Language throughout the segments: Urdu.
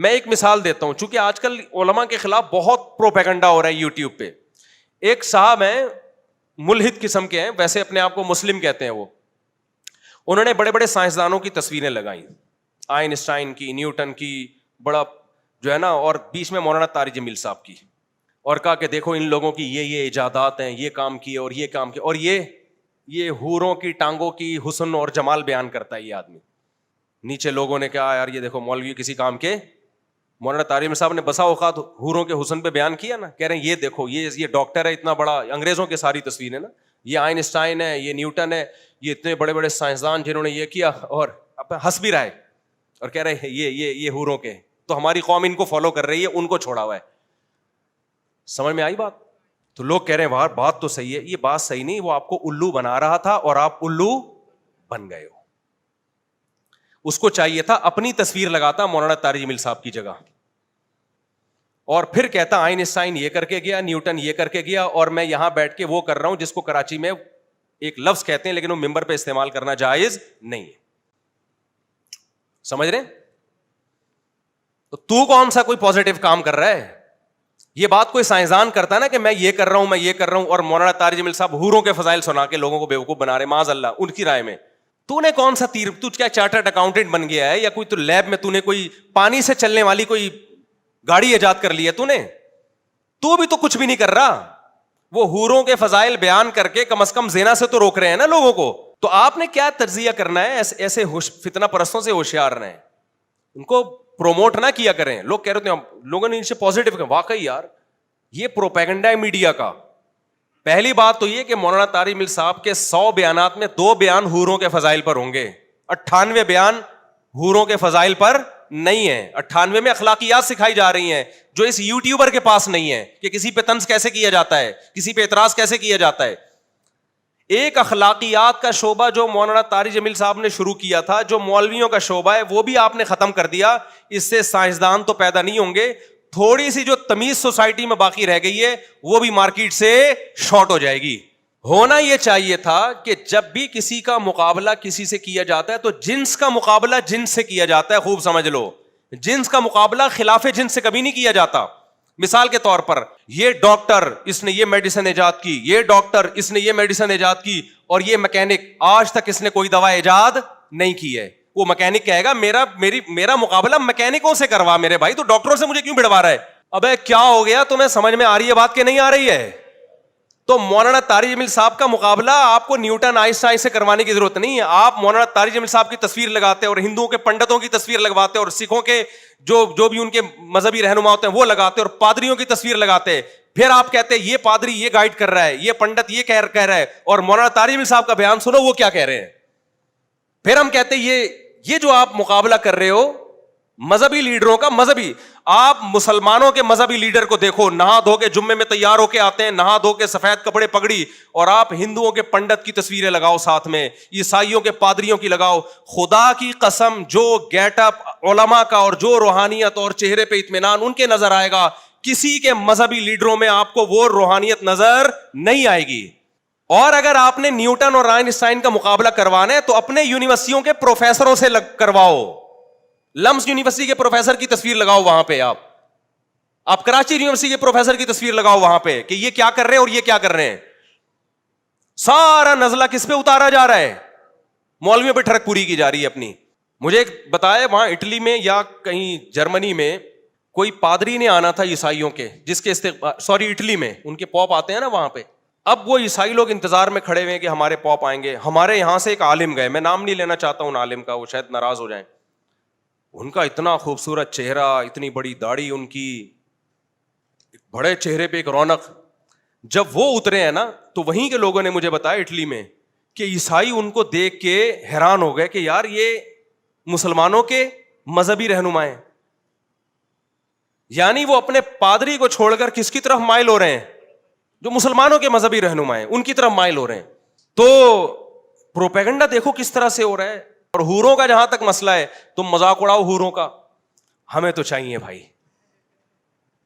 میں ایک مثال دیتا ہوں, چونکہ آج کل علماء کے خلاف بہت پروپیگنڈا ہو رہا ہے یوٹیوب پہ. ایک صاحب ہیں, ملحد قسم کے ہیں, ویسے اپنے آپ کو مسلم کہتے ہیں, وہ انہوں نے بڑے بڑے سائنسدانوں کی تصویریں لگائیں, آئنسٹائن کی, نیوٹن کی, بڑا جو ہے نا, اور بیچ میں مولانا طارق جمیل صاحب کی, اور کہا کہ دیکھو ان لوگوں کی یہ ایجادات ہیں, یہ کام کیے اور یہ کام کیے, اور یہ حوروں کی ٹانگوں کی حسن اور جمال بیان کرتا ہے یہ آدمی. نیچے لوگوں نے کہا یار یہ دیکھو مولوی کسی کام کے. مولانا طارق جمیل صاحب نے بسا اوقات حوروں کے حسن پہ بیان کیا نا, کہہ رہے ہیں یہ دیکھو یہ ڈاکٹر ہے اتنا بڑا, انگریزوں کی ساری تصویریں نا, یہ آئنسٹائن ہے, یہ نیوٹن ہے, یہ اتنے بڑے بڑے سائنسدان جنہوں نے یہ کیا, اور ہنس بھی رہا ہے اور کہہ رہے ہیں یہ حوروں کے, تو ہماری قوم ان کو فالو کر رہی ہے, ان کو چھوڑا ہوا ہے. سمجھ میں آئی بات؟ تو لوگ کہہ رہے ہیں بات تو صحیح ہے. یہ بات صحیح نہیں, وہ آپ کو الو بنا رہا تھا اور آپ الو بن گئے ہو. اس کو چاہیے تھا اپنی تصویر لگاتا مولانا طارق جمیل صاحب کی جگہ, اور پھر کہتا آئنسٹائن یہ کر کے گیا, نیوٹن یہ کر کے گیا, اور میں یہاں بیٹھ کے وہ کر رہا ہوں جس کو کراچی میں ایک لفظ کہتے ہیں لیکن وہ ممبر پہ استعمال کرنا جائز نہیں ہے. سمجھ رہے؟ تو کون سا کوئی پازیٹو کام کر رہا ہے؟ یہ بات کوئی سائنسدان کرتا ہے نا کہ میں یہ کر رہا ہوں, میں یہ کر رہا ہوں, اور مولانا طارق جمیل صاحب حوروں کے فضائل سنا کے لوگوں کو بیوقوف بنا رہے, معاذ اللہ ان کی رائے میں. تو نے کون سا تو کیا چارٹرڈ اکاؤنٹنٹ بن گیا ہے, یا کوئی تو لیب میں تو نے کوئی پانی سے چلنے والی کوئی گاڑی ایجاد کر لی ہے تو نے؟ تو بھی تو کچھ بھی نہیں کر رہا. وہ حوروں کے فضائل بیان کر کے کم از کم زنا سے تو روک رہے ہیں نا لوگوں کو. تو آپ نے کیا تجزیہ کرنا ہے؟ ایسے فتنہ پرستوں سے ہوشیار رہیں, ان کو پروموٹ نہ کیا کریں. لوگ کہہ رہے ہیں لوگوں نے ان سے پازیٹو کہا, واقعی یار یہ پروپیگنڈا ہے میڈیا کا. پہلی بات تو یہ کہ مولانا طارق جمیل صاحب کے 100 بیانات میں 2 بیان حوروں کے فضائل پر ہوں گے, 98 بیان حوروں کے فضائل پر نہیں ہے. 98 میں اخلاقیات سکھائی جا رہی ہیں جو اس یوٹیوبر کے پاس نہیں ہے, کہ کسی پہ طنز کیسے کیا جاتا ہے, کسی پہ اعتراض کیسے کیا جاتا ہے. ایک اخلاقیات کا شعبہ جو مولانا طارق جمیل صاحب نے شروع کیا تھا, جو مولویوں کا شعبہ ہے, وہ بھی آپ نے ختم کر دیا. اس سے سائنسدان تو پیدا نہیں ہوں گے, تھوڑی سی جو تمیز سوسائٹی میں باقی رہ گئی ہے وہ بھی مارکیٹ سے شارٹ ہو جائے گی. ہونا یہ چاہیے تھا کہ جب بھی کسی کا مقابلہ کسی سے کیا جاتا ہے تو جنس کا مقابلہ جنس سے کیا جاتا ہے. خوب سمجھ لو, جنس کا مقابلہ خلاف جنس سے کبھی نہیں کیا جاتا. مثال کے طور پر یہ ڈاکٹر اس نے یہ میڈیسن ایجاد کی, یہ ڈاکٹر اس نے یہ میڈیسن ایجاد کی, اور یہ میکینک آج تک اس نے کوئی دوا ایجاد نہیں کی ہے. وہ میکینک کہے گا میرا مقابلہ میکینکوں سے کروا میرے بھائی, تو ڈاکٹروں سے مجھے کیوں بڑھوا رہا ہے؟ ابے کیا ہو گیا تمہیں؟ سمجھ میں آ رہی ہے بات کہ نہیں آ رہی ہے؟ تو مولانا طارق جمیل صاحب کا مقابلہ آپ کو نیوٹن آئنسٹائن سے کروانے کی ضرورت نہیں ہے. آپ مولانا طارق جمیل صاحب کی تصویر لگاتے اور ہندوؤں کے پنڈتوں کی تصویر لگواتے اور سکھوں کے جو بھی ان کے مذہبی رہنما ہوتے ہیں وہ لگاتے اور پادریوں کی تصویر لگاتے. پھر آپ کہتے ہیں یہ پادری یہ گائیڈ کر رہا ہے, یہ پنڈت یہ کہہ رہا ہے, اور مولانا طارق جمیل صاحب کا بیان سنو وہ کیا کہہ رہے ہیں. پھر ہم کہتے ہیں یہ جو آپ مقابلہ کر رہے ہو مذہبی لیڈروں کا, آپ مسلمانوں کے مذہبی لیڈر کو دیکھو, نہا دھو کے جمعے میں تیار ہو کے آتے ہیں, نہا دھو کے سفید کپڑے پگڑی, اور آپ ہندوؤں کے پنڈت کی تصویریں لگاؤ ساتھ میں, عیسائیوں کے پادریوں کی لگاؤ. خدا کی قسم جو گیٹ اپ علماء کا اور جو روحانیت اور چہرے پہ اطمینان ان کے نظر آئے گا, کسی کے مذہبی لیڈروں میں آپ کو وہ روحانیت نظر نہیں آئے گی. اور اگر آپ نے نیوٹن اور آئنسٹائن کا مقابلہ کروانا ہے تو اپنے یونیورسٹیوں کے پروفیسروں سے کرواؤ. لمس یونیورسٹی کے پروفیسر کی تصویر لگاؤ وہاں پہ, آپ کراچی یونیورسٹی کے پروفیسر کی تصویر لگاؤ وہاں پہ کہ یہ کیا کر رہے ہیں اور یہ کیا کر رہے ہیں. سارا نزلہ کس پہ اتارا جا رہا ہے؟ مولویوں پہ ٹھڑک پوری کی جا رہی ہے اپنی. مجھے ایک بتایا وہاں اٹلی میں یا کہیں جرمنی میں کوئی پادری نے آنا تھا عیسائیوں کے, جس کے اٹلی میں ان کے پوپ آتے ہیں نا وہاں پہ. اب وہ عیسائی لوگ انتظار میں کھڑے ہوئے کہ ہمارے پوپ آئیں گے. ہمارے یہاں سے ایک عالم گئے, میں نام نہیں لینا چاہتا ہوں عالم کا, وہ شاید ناراض ہو جائیں. ان کا اتنا خوبصورت چہرہ, اتنی بڑی داڑھی ان کی, بڑے چہرے پہ ایک رونق. جب وہ اترے ہیں نا تو وہیں کے لوگوں نے مجھے بتایا اٹلی میں کہ عیسائی ان کو دیکھ کے حیران ہو گئے کہ یار یہ مسلمانوں کے مذہبی رہنما ہیں. یعنی وہ اپنے پادری کو چھوڑ کر کس کی طرف مائل ہو رہے ہیں؟ جو مسلمانوں کے مذہبی رہنما ہیں ان کی طرف مائل ہو رہے ہیں. تو پروپیگنڈا دیکھو کس طرح سے ہو رہا ہے. اور حوروں کا جہاں تک مسئلہ ہے, تم مذاق اڑاؤ حوروں کا, ہمیں تو چاہیے بھائی,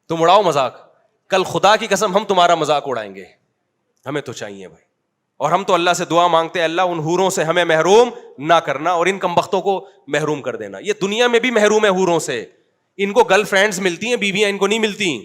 تم اڑاؤ مذاق, کل خدا کی قسم ہم تمہارا مذاق اڑائیں گے, ہمیں تو چاہیے بھائی. اور ہم تو اللہ سے دعا مانگتے ہیں, اللہ ان حوروں سے ہمیں محروم نہ کرنا اور ان کمبختوں کو محروم کر دینا. یہ دنیا میں بھی محروم ہے حوروں سے, ان کو گرل فرینڈز ملتی ہیں, بیویاں ان کو نہیں ملتی,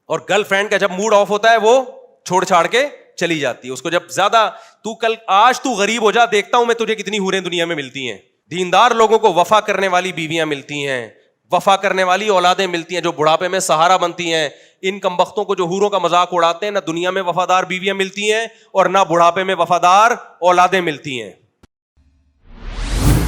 اور گرل فرینڈ کا جب موڈ آف ہوتا ہے وہ چھوڑ چھاڑ کے چلی جاتی ہے اس کو. جب زیادہ تو کل آج تو غریب ہو جا, دیکھتا ہوں میں تجھے کتنی حوریں دنیا میں ملتی ہیں. دیندار لوگوں کو وفا کرنے والی بیویاں ملتی ہیں, وفا کرنے والی اولادیں ملتی ہیں جو بڑھاپے میں سہارا بنتی ہیں. ان کمبختوں کو جو حوروں کا مذاق اڑاتے ہیں, نہ دنیا میں وفادار بیویاں ملتی ہیں اور نہ بڑھاپے میں وفادار اولادیں ملتی ہیں.